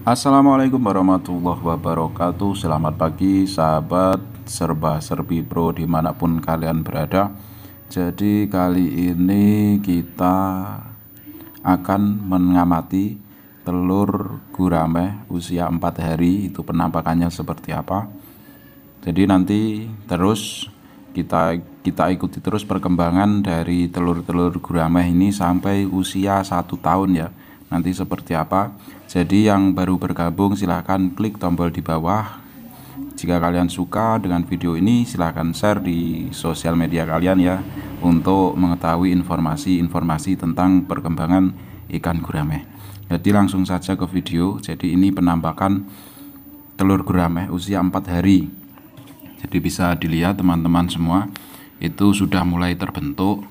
Assalamualaikum warahmatullahi wabarakatuh. Selamat pagi sahabat serba-serbi pro dimanapun kalian berada. Jadi kali ini kita akan mengamati telur gurame usia 4 hari, itu penampakannya seperti apa. Jadi nanti terus kita ikuti terus perkembangan dari telur-telur gurame ini sampai usia 1 tahun ya. Nanti seperti apa. Jadi yang baru bergabung silahkan klik tombol di bawah. Jika kalian suka dengan video ini, silahkan share di sosial media kalian ya, untuk mengetahui informasi-informasi tentang perkembangan ikan gurame. Jadi langsung saja ke video. Jadi ini penampakan telur gurame usia 4 hari. Jadi bisa dilihat teman-teman semua, itu sudah mulai terbentuk,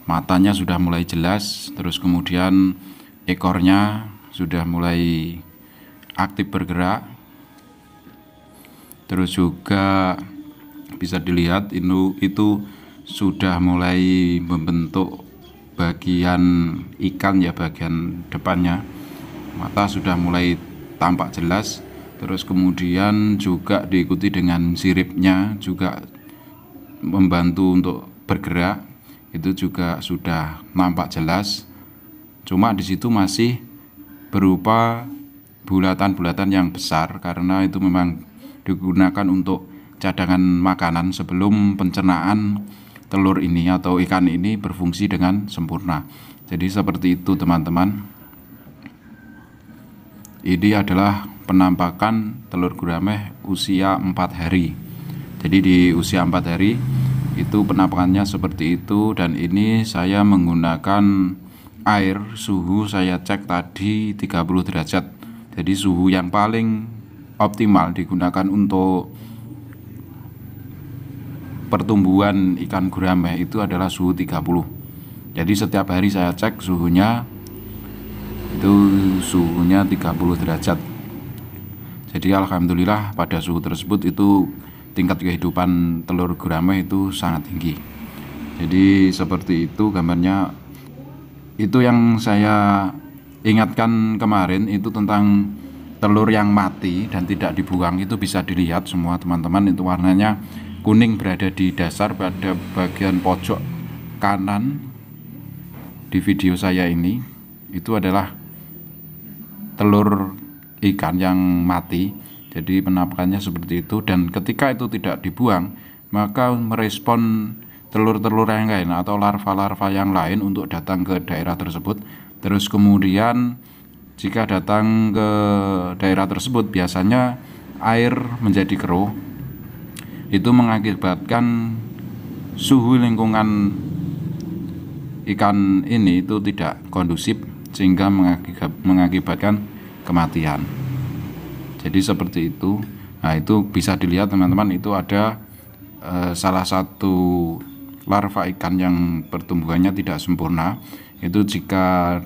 matanya sudah mulai jelas, terus kemudian ekornya sudah mulai aktif bergerak. Terus juga bisa dilihat itu sudah mulai membentuk bagian ikan ya, bagian depannya. Mata sudah mulai tampak jelas. Terus kemudian juga diikuti dengan siripnya juga membantu untuk bergerak, itu juga sudah nampak jelas. Cuma di situ masih berupa bulatan-bulatan yang besar, karena itu memang digunakan untuk cadangan makanan sebelum pencernaan telur ini atau ikan ini berfungsi dengan sempurna. Jadi seperti itu teman-teman. Ini adalah penampakan telur gurame usia 4 hari. Jadi di usia 4 hari itu penampakannya seperti itu. Dan ini saya menggunakan air, suhu saya cek tadi 30 derajat. Jadi suhu yang paling optimal digunakan untuk pertumbuhan ikan gurame itu adalah suhu 30. Jadi setiap hari saya cek suhunya, itu suhunya 30 derajat. Jadi alhamdulillah pada suhu tersebut itu tingkat kehidupan telur gurame itu sangat tinggi. Jadi seperti itu gambarnya. Itu yang saya ingatkan kemarin itu tentang telur yang mati dan tidak dibuang. Itu bisa dilihat semua teman-teman, itu warnanya kuning berada di dasar pada bagian pojok kanan di video saya ini. Itu adalah telur ikan yang mati. Jadi penampakannya seperti itu. Dan ketika itu tidak dibuang, maka merespon telur-telur yang lain atau larva-larva yang lain untuk datang ke daerah tersebut. Terus kemudian jika datang ke daerah tersebut, biasanya air menjadi keruh. Itu mengakibatkan suhu lingkungan ikan ini itu tidak kondusif, sehingga mengakibatkan kematian. Jadi seperti itu. Nah, itu bisa dilihat teman-teman, itu ada salah satu larva ikan yang pertumbuhannya tidak sempurna. Itu jika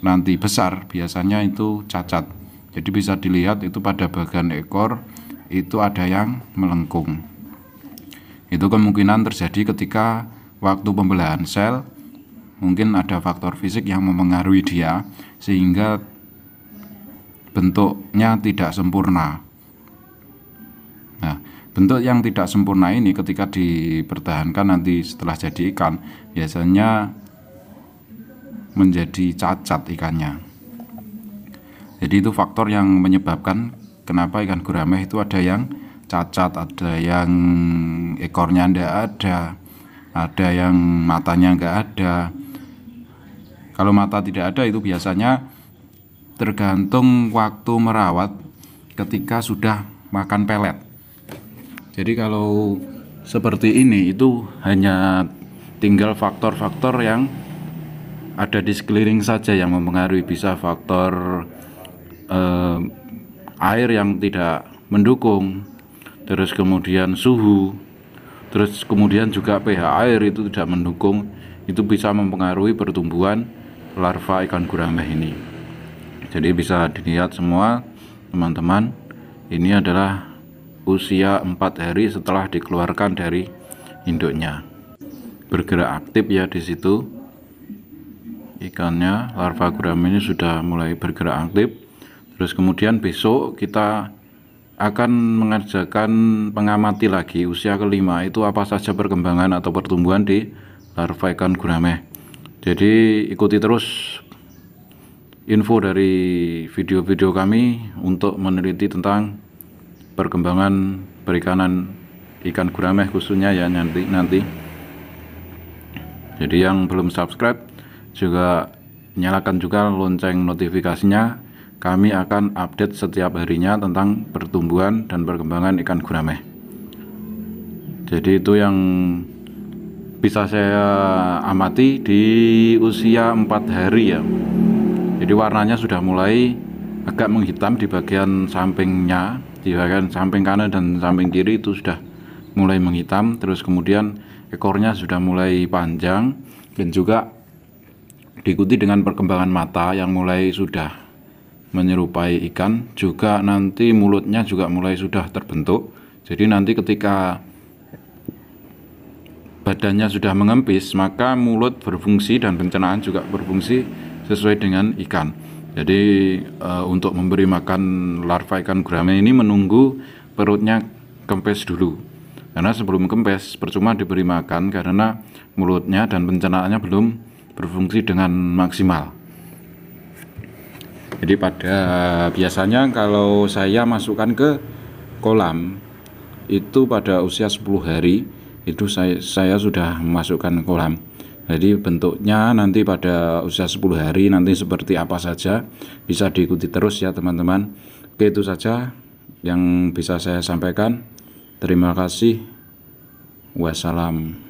nanti besar biasanya itu cacat. Jadi bisa dilihat itu pada bagian ekor itu ada yang melengkung. Itu kemungkinan terjadi ketika waktu pembelahan sel, mungkin ada faktor fisik yang mempengaruhi dia sehingga bentuknya tidak sempurna. Nah, bentuk yang tidak sempurna ini ketika dipertahankan nanti setelah jadi ikan, biasanya menjadi cacat ikannya. Jadi itu faktor yang menyebabkan kenapa ikan gurame itu ada yang cacat, ada yang ekornya tidak ada yang matanya enggak ada. Kalau mata tidak ada itu biasanya tergantung waktu merawat ketika sudah makan pelet. Jadi kalau seperti ini itu hanya tinggal faktor-faktor yang ada di sekeliling saja yang mempengaruhi. Bisa faktor air yang tidak mendukung, terus kemudian suhu, terus kemudian juga pH air itu tidak mendukung. Itu bisa mempengaruhi pertumbuhan larva ikan gurame ini. Jadi bisa dilihat semua teman-teman, ini adalah usia 4 hari setelah dikeluarkan dari induknya. Bergerak aktif ya di situ. Ikannya, larva gurame ini sudah mulai bergerak aktif. Terus kemudian besok kita akan mengerjakan pengamati lagi usia kelima, itu apa saja perkembangan atau pertumbuhan di larva ikan gurame. Jadi ikuti terus info dari video-video kami untuk meneliti tentang perkembangan perikanan ikan gurame khususnya ya nanti. Jadi yang belum subscribe juga nyalakan juga lonceng notifikasinya. Kami akan update setiap harinya tentang pertumbuhan dan perkembangan ikan gurame. Jadi itu yang bisa saya amati di usia 4 hari ya. Jadi warnanya sudah mulai agak menghitam di bagian sampingnya, di bagian samping kanan dan samping kiri itu sudah mulai menghitam. Terus kemudian ekornya sudah mulai panjang dan juga diikuti dengan perkembangan mata yang mulai sudah menyerupai ikan, juga nanti mulutnya juga mulai sudah terbentuk. Jadi nanti ketika badannya sudah mengempis, maka mulut berfungsi dan pencernaan juga berfungsi sesuai dengan ikan. Jadi untuk memberi makan larva ikan gurame ini menunggu perutnya kempes dulu, karena sebelum kempes percuma diberi makan karena mulutnya dan pencernaannya belum berfungsi dengan maksimal. Jadi biasanya kalau saya masukkan ke kolam itu pada usia 10 hari itu saya sudah masukkan kolam. Jadi bentuknya nanti pada usia 10 hari nanti seperti apa saja bisa diikuti terus ya teman-teman. Oke, itu saja yang bisa saya sampaikan. Terima kasih. Wassalam.